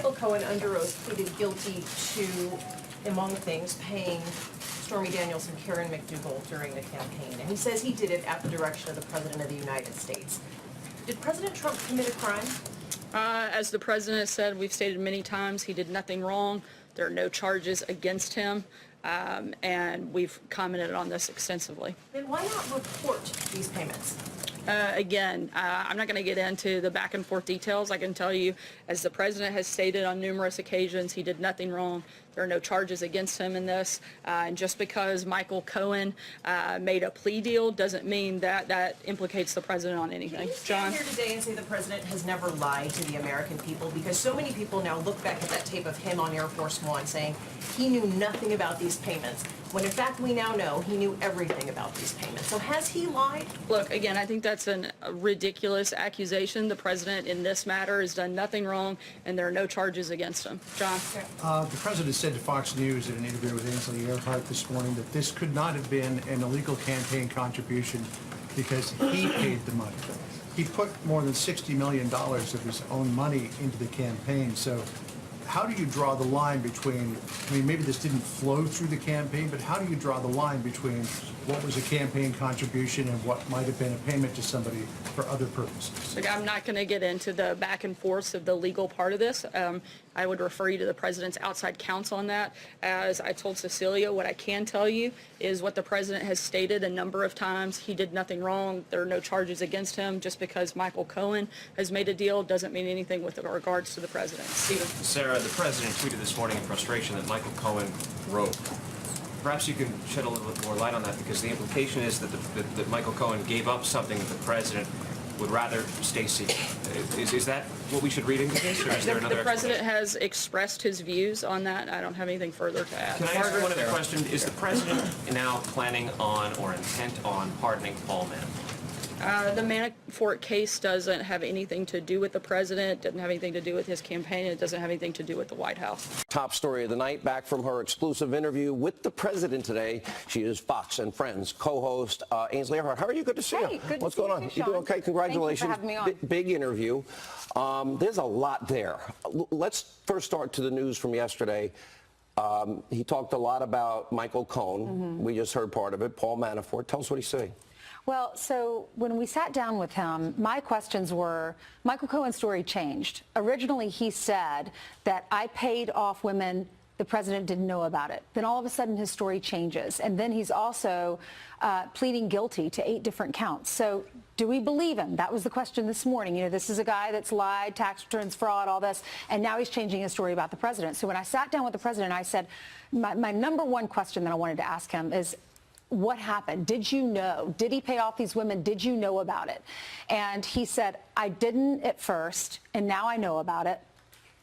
Michael Cohen, under oath, pleaded guilty to, among things, paying Stormy Daniels and Karen McDougal during the campaign. And he says he did it at the direction of the President of the United States. Did President Trump commit a crime? As the president has said, we've stated many times, he did nothing wrong. There are no charges against him, and we've commented on this extensively. Then why not report these payments? Again, I'm not going to get into the back and forth details. I can tell you, as the president has stated on numerous occasions, he did nothing wrong. There are no charges against him in this. And just because Michael Cohen made a plea deal doesn't mean that that implicates the president on anything. Can you stand here today and say the president has never lied to the American people? Because so many people now look back at that tape of him on Air Force One saying he knew nothing about these payments, when in fact we now know he knew everything about these payments. So has he lied? Look, again, I think that's a ridiculous accusation. The president in this matter has done nothing wrong, and there are no charges against him. John? The president said to Fox News in an interview with Ainsley Earhardt this morning that this could not have been an illegal campaign contribution because he paid the money. He put more than $60 million of his own money into the campaign. So how do you draw the line between, I mean, maybe this didn't flow through the campaign, but how do you draw the line between what was a campaign contribution and what might have been a payment to somebody for other purposes? Look, I'm not going to get into the back and forth of the legal part of this. I would refer you to the president's outside counsel on that. As I told Cecilia, what I can tell you is what the president has stated a number of times. He did nothing wrong. There are no charges against him. Just because Michael Cohen has made a deal doesn't mean anything with regards to the president. Stephen? Sarah, the president tweeted this morning in frustration that Michael Cohen wrote. Perhaps you can shed a little bit more light on that, because the implication is that Michael Cohen gave up something that the president would rather stay secret. Is that what we should read into this, or is there another The president has expressed his views on that. I don't have anything further to add. Can I ask one other question? Is the president now planning on or intent on pardoning Paul Manafort? The Manafort case doesn't have anything to do with the president, doesn't have anything to do with his campaign, it doesn't have anything to do with the White House. Top story of the night, back from her exclusive interview with the president today. She is Fox and Friends co-host Ainsley Earhardt. How are you? Good to see you. Good What's to going see on? you, You doing okay? Congratulations. Thank you for having me on. Big interview. There's a lot there. Let's first start to the news from yesterday. He talked a lot about Michael Cohen. We just heard part of it. Paul Manafort. Tell us what he's saying. Well, so when we sat down with him, my questions were, Michael Cohen's story changed. Originally, he said that I paid off women, the president didn't know about it. Then all of a sudden, his story changes. And then he's also pleading guilty to 8 different counts. So do we believe him? That was the question this morning. You know, this is a guy that's lied, tax returns, fraud, all this, and now he's changing his story about the president. So when I sat down with the president, I said, my number one question that I wanted to ask him is, what happened? Did you know? Did he pay off these women? Did you know about it? And he said, I didn't at first, and now I know about it.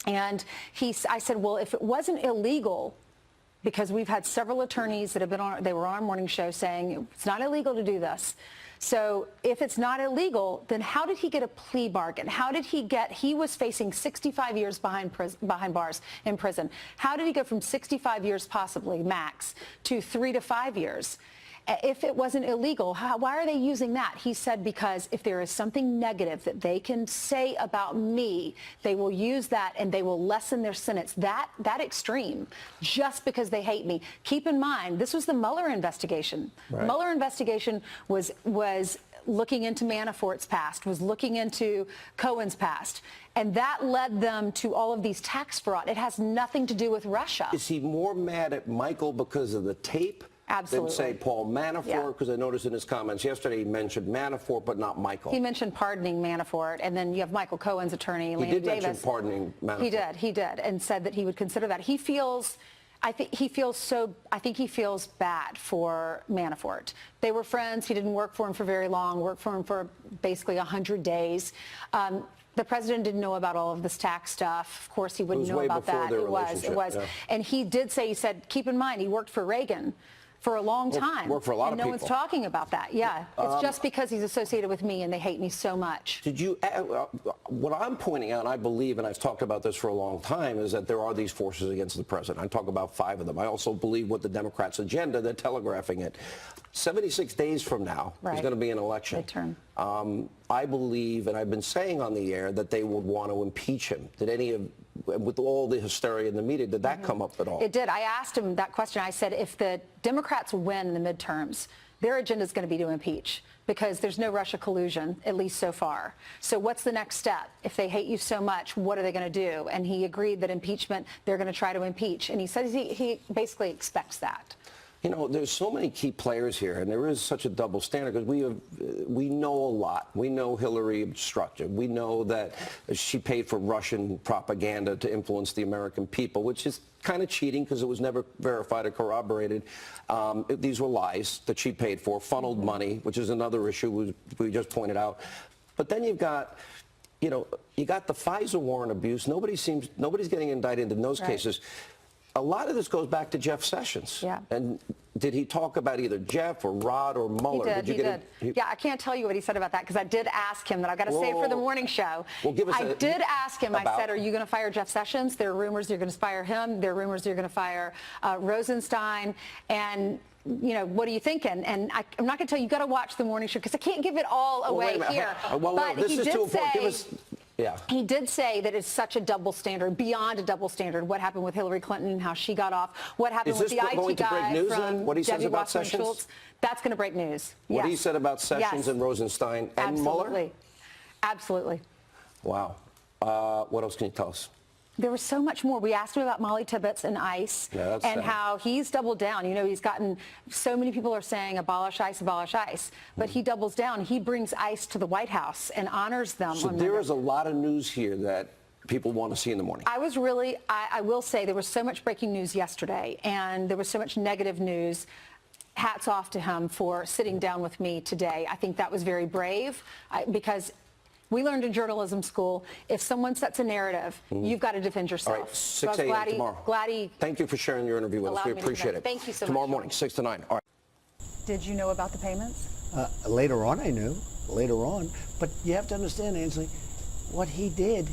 And I said, well, if it wasn't illegal, because we've had several attorneys that have been on, they were on our morning show saying it's not illegal to do this. So if it's not illegal, then how did he get a plea bargain? How did he was facing 65 years behind bars in prison. How did he go from 65 years possibly max to 3 to 5 years? If it wasn't illegal, why are they using that? He said, because if there is something negative that they can say about me, they will use that and they will lessen their sentence. That extreme, just because they hate me. Keep in mind, this was the Mueller investigation. Right. Mueller investigation was looking into Manafort's past, was looking into Cohen's past. And that led them to all of these tax fraud. It has nothing to do with Russia. Is he more mad at Michael because of the tape? Absolutely. Than, say, Paul Manafort? Because I noticed in his comments yesterday he mentioned Manafort, but not Michael. He mentioned pardoning Manafort, and then you have Michael Cohen's attorney, Lanny Davis. He did mention pardoning Manafort. He did, and said that he would consider that. I think he feels bad for Manafort. They were friends. He didn't work for him for very long, worked for him for basically 100 days. The president didn't know about all of this tax stuff. Of course, he wouldn't know about that. It was. Yeah. And he did say, he said, keep in mind, he worked for Reagan for a long time. Worked for a lot of people. And no one's talking about that. Yeah, it's just because he's associated with me and they hate me so much. Did you? What I'm pointing out, I believe, and I've talked about this for a long time, is that there are these forces against the president. I talk about 5 of them. I also believe with the Democrats' agenda, they're telegraphing it. 76 days from now, there's going to be an election. Midterm. I believe, and I've been saying on the air, that they would want to impeach him. Did any of with all the hysteria in the media, did that come up at all? It did. I asked him that question. I said, if the Democrats win the midterms, their agenda is going to be to impeach because there's no Russia collusion, at least so far. So what's the next step? If they hate you so much, what are they going to do? And he agreed that impeachment, they're going to try to impeach. And he says he basically expects that. You know, there's so many key players here, and there is such a double standard because we know a lot. We know Hillary obstructed. We know that she paid for Russian propaganda to influence the American people, which is kind of cheating because it was never verified or corroborated. These were lies that she paid for, funneled money, which is another issue we just pointed out. But then you've got, you know, you got the Pfizer warrant abuse. Nobody's getting indicted in those cases. A lot of this goes back to Jeff Sessions. Yeah. And did he talk about either Jeff or Rod or Mueller? He did. Yeah, I can't tell you what he said about that because I did ask him that. I've got to say it for the morning show. Well, give us I did ask him. I said, are you going to fire Jeff Sessions? There are rumors you're going to fire him. There are rumors you're going to fire Rosenstein. And you know, what are you thinking? And I'm not going to tell you, you got to watch the morning show because I can't give it all away here. But this is too important. Give us, yeah. He did say that it's such a double standard, beyond a double standard. What happened with Hillary Clinton, how she got off, what happened with the IT guy from what he says Debbie about Wasserman Sessions? Schultz. That's going to break news. What he said about Sessions and Rosenstein and Mueller? Absolutely. Wow. What else can you tell us? There was so much more. We asked him about Molly Tibbetts and ICE and how he's doubled down. You know, he's gotten, so many people are saying abolish ICE, but he doubles down. He brings ICE to the White House and honors them. So there is a lot of news here that people want to see in the morning. I was really, I will say there was so much breaking news yesterday and there was so much negative news. Hats off to him for sitting down with me today. I think that was very brave because we learned in journalism school, if someone sets a narrative, you've got to defend yourself. All right, 6 a.m. tomorrow. Thank you for sharing your interview with us. We appreciate it. Thank you so much. Tomorrow morning, 6 to 9. All right. Did you know about the payments? Later on, I knew. Later on. But you have to understand, Ainsley, what he did,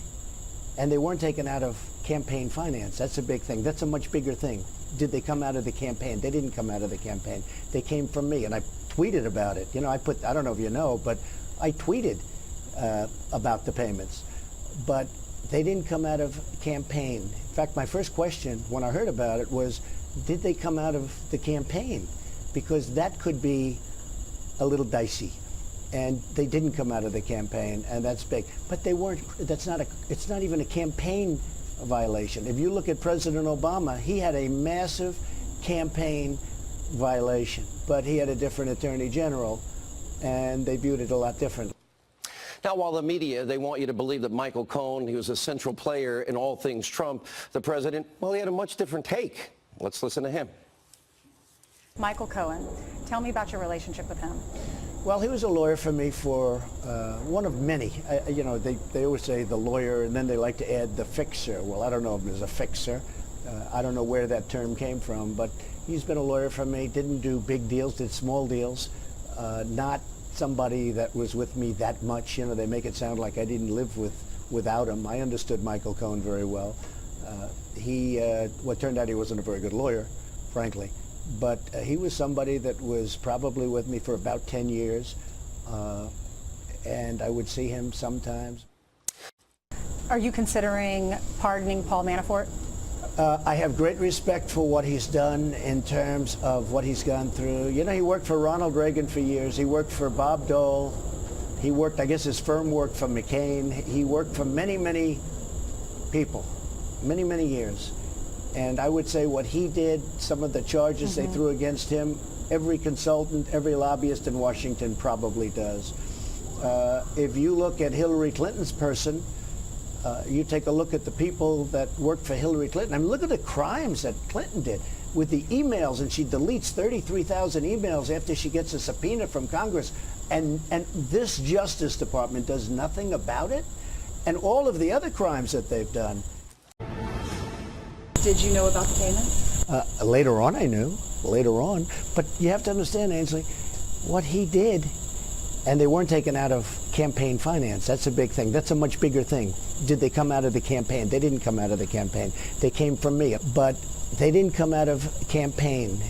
and they weren't taken out of campaign finance. That's a big thing. That's a much bigger thing. Did they come out of the campaign? They didn't come out of the campaign. They came from me, and I tweeted about it. You know, I don't know if you know, but I tweeted about the payments, but they didn't come out of campaign. In fact, my first question when I heard about it was, did they come out of the campaign? Because that could be a little dicey. And they didn't come out of the campaign, and that's big. But they weren't, it's not even a campaign violation. If you look at President Obama, he had a massive campaign violation, but he had a different attorney general, and they viewed it a lot differently. Now, while the media, they want you to believe that Michael Cohen, he was a central player in all things Trump, the president, well, he had a much different take. Let's listen to him. Michael Cohen, tell me about your relationship with him. Well, he was a lawyer for me for one of many. You know, they always say the lawyer, and then they like to add the fixer. Well, I don't know if there's a fixer. I don't know where that term came from, but he's been a lawyer for me, didn't do big deals, did small deals, not somebody that was with me that much. You know, they make it sound like I didn't live without him. I understood Michael Cohen very well. What turned out he wasn't a very good lawyer, frankly. But he was somebody that was probably with me for about 10 years, and I would see him sometimes. Are you considering pardoning Paul Manafort? I have great respect for what he's done in terms of what he's gone through. You know, he worked for Ronald Reagan for years. He worked for Bob Dole. He worked, I guess his firm worked for McCain. He worked for many, many people, many, many years. And I would say what he did, some of the charges they threw against him, every consultant, every lobbyist in Washington probably does. If you look at Hillary Clinton's person, you take a look at the people that worked for Hillary Clinton. I mean, look at the crimes that Clinton did with the emails, and she deletes 33,000 emails after she gets a subpoena from Congress. And this Justice Department does nothing about it. And all of the other crimes that they've done. Did you know about the payments? Later on, I knew. Later on. But you have to understand, Ainsley, what he did, and they weren't taken out of campaign finance. That's a big thing. That's a much bigger thing. Did they come out of the campaign? They didn't come out of the campaign. They came from me. But they didn't come out of campaign.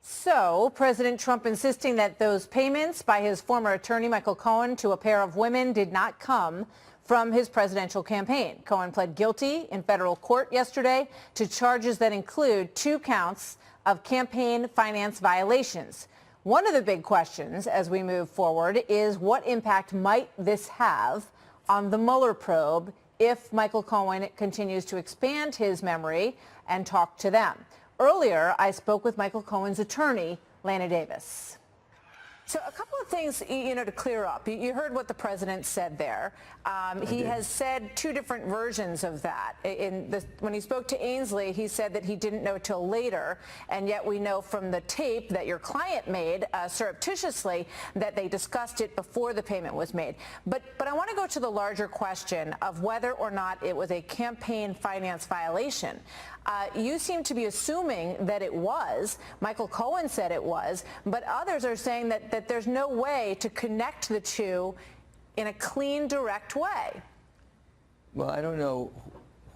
So, President Trump insisting that those payments by his former attorney, Michael Cohen, to a pair of women did not come from his presidential campaign. Cohen pled guilty in federal court yesterday to charges that include 2 counts of campaign finance violations. One of the big questions as we move forward is what impact might this have on the Mueller probe if Michael Cohen continues to expand his memory and talk to them. Earlier, I spoke with Michael Cohen's attorney, Lana Davis. So a couple of things, to clear up. You heard what the president said there. He has said 2 different versions of that. When he spoke to Ainsley, he said that he didn't know till later, and yet we know from the tape that your client made surreptitiously that they discussed it before the payment was made. But I want to go to the larger question of whether or not it was a campaign finance violation. You seem to be assuming that it was. Michael Cohen said it was, but others are saying that there's no way to connect the 2 in a clean, direct way. Well, I don't know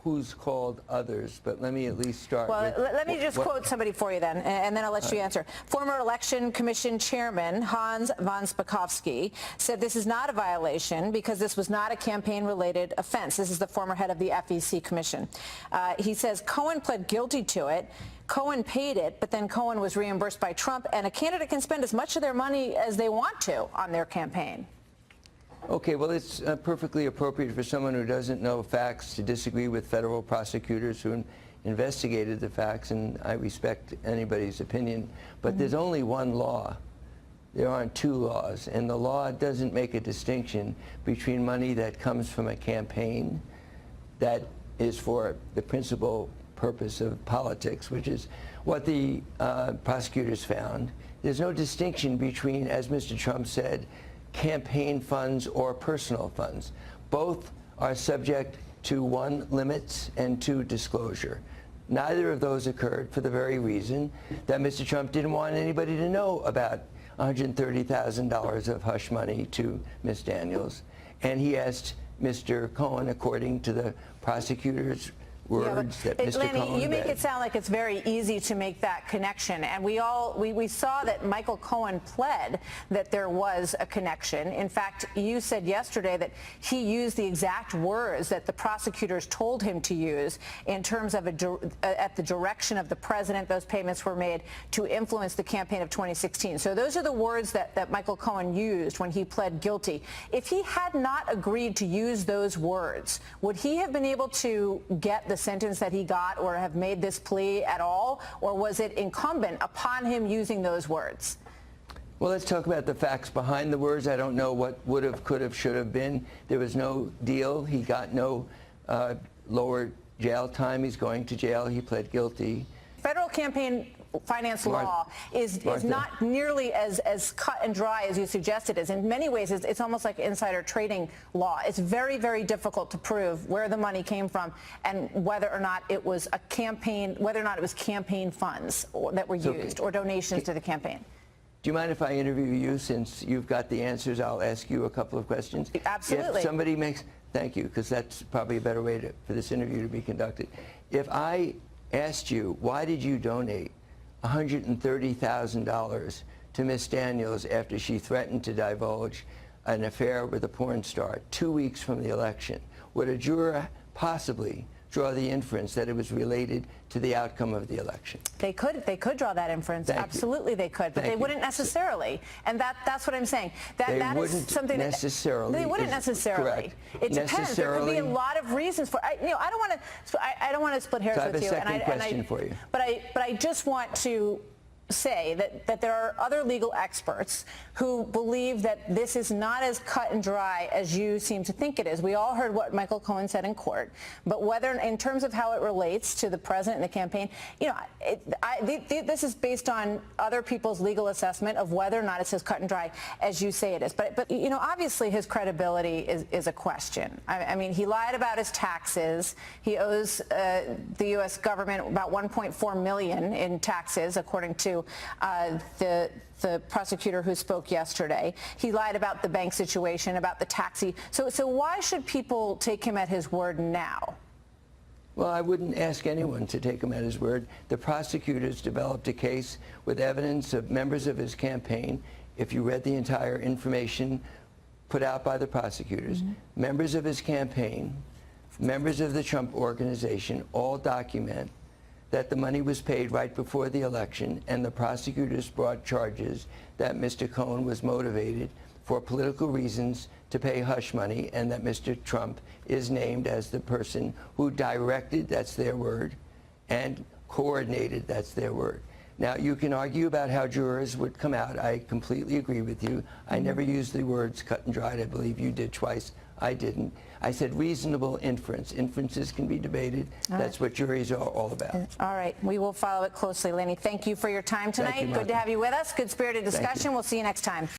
who's called others, but let me at least start with... Well, let me just quote somebody for you then, and then I'll let you answer. Former Election Commission Chairman Hans von Spakovsky said this is not a violation because this was not a campaign-related offense. This is the former head of the FEC Commission. He says Cohen pled guilty to it. Cohen paid it, but then Cohen was reimbursed by Trump, and a candidate can spend as much of their money as they want to on their campaign. Okay, well, it's perfectly appropriate for someone who doesn't know facts to disagree with federal prosecutors who investigated the facts, and I respect anybody's opinion. But there's only one law. There aren't 2 laws, and the law doesn't make a distinction between money that comes from a campaign that is for the principal purpose of politics, which is what the prosecutors found. There's no distinction between, as Mr. Trump said, campaign funds or personal funds. Both are subject to 1, limits, and 2, disclosure. Neither of those occurred for the very reason that Mr. Trump didn't want anybody to know about $130,000 of hush money to Ms. Daniels. And he asked Mr. Cohen, according to the prosecutor's words, that Mr. Lanny, Cohen you make read. it sound like it's very easy to make that connection, and we saw that Michael Cohen pled that there was a connection. In fact, you said yesterday that he used the exact words that the prosecutors told him to use in terms of at the direction of the president. Those payments were made to influence the campaign of 2016. So those are the words that Michael Cohen used when he pled guilty. If he had not agreed to use those words, would he have been able to get the sentence that he got or have made this plea at all, or was it incumbent upon him using those words? Well, let's talk about the facts behind the words. I don't know what would have, could have, should have been. There was no deal. He got no lower jail time. He's going to jail. He pled guilty. Federal campaign finance law is not nearly as cut and dry as you suggest it is. In many ways, it's almost like insider trading law. It's very, very difficult to prove where the money came from and whether or not it was a campaign, whether or not it was campaign funds that were used or donations to the campaign. Do you mind if I interview you, since you've got the answers? I'll ask you a couple of questions. Absolutely. If somebody makes, thank you, because that's probably a better way for this interview to be conducted. If I asked you, why did you donate $130,000 to Miss Daniels after she threatened to divulge an affair with a porn star 2 weeks from the election, would a juror possibly draw the inference that it was related to the outcome of the election? They could draw that inference. Absolutely, they could, but they wouldn't necessarily. And that's what I'm saying. That is something necessarily. They wouldn't necessarily. Correct. It depends. There could be a lot of reasons for. I don't want to split hairs with you. So I have a second question for you. But I just want to say that there are other legal experts who believe that this is not as cut and dry as you seem to think it is. We all heard what Michael Cohen said in court, but whether in terms of how it relates to the president and the campaign, this is based on other people's legal assessment of whether or not it's as cut and dry as you say it is. But obviously his credibility is a question. I mean, he lied about his taxes. He owes the U.S. government about $1.4 million in taxes, according to the prosecutor who spoke yesterday. He lied about the bank situation, about the taxi. So why should people take him at his word now? Well, I wouldn't ask anyone to take him at his word. The prosecutors developed a case with evidence of members of his campaign. If you read the entire information put out by the prosecutors, members of his campaign, members of the Trump organization all document that the money was paid right before the election, and the prosecutors brought charges that Mr. Cohen was motivated for political reasons to pay hush money, and that Mr. Trump is named as the person who directed, that's their word, and coordinated, that's their word. Now, you can argue about how jurors would come out. I completely agree with you. I never used the words cut and dried. I believe you did twice. I didn't. I said reasonable inference. Inferences can be debated. That's what juries are all about. All right. We will follow it closely. Lanny, thank you for your time tonight. Thank you, Good to have you with us. Good spirited discussion. We'll see you next time.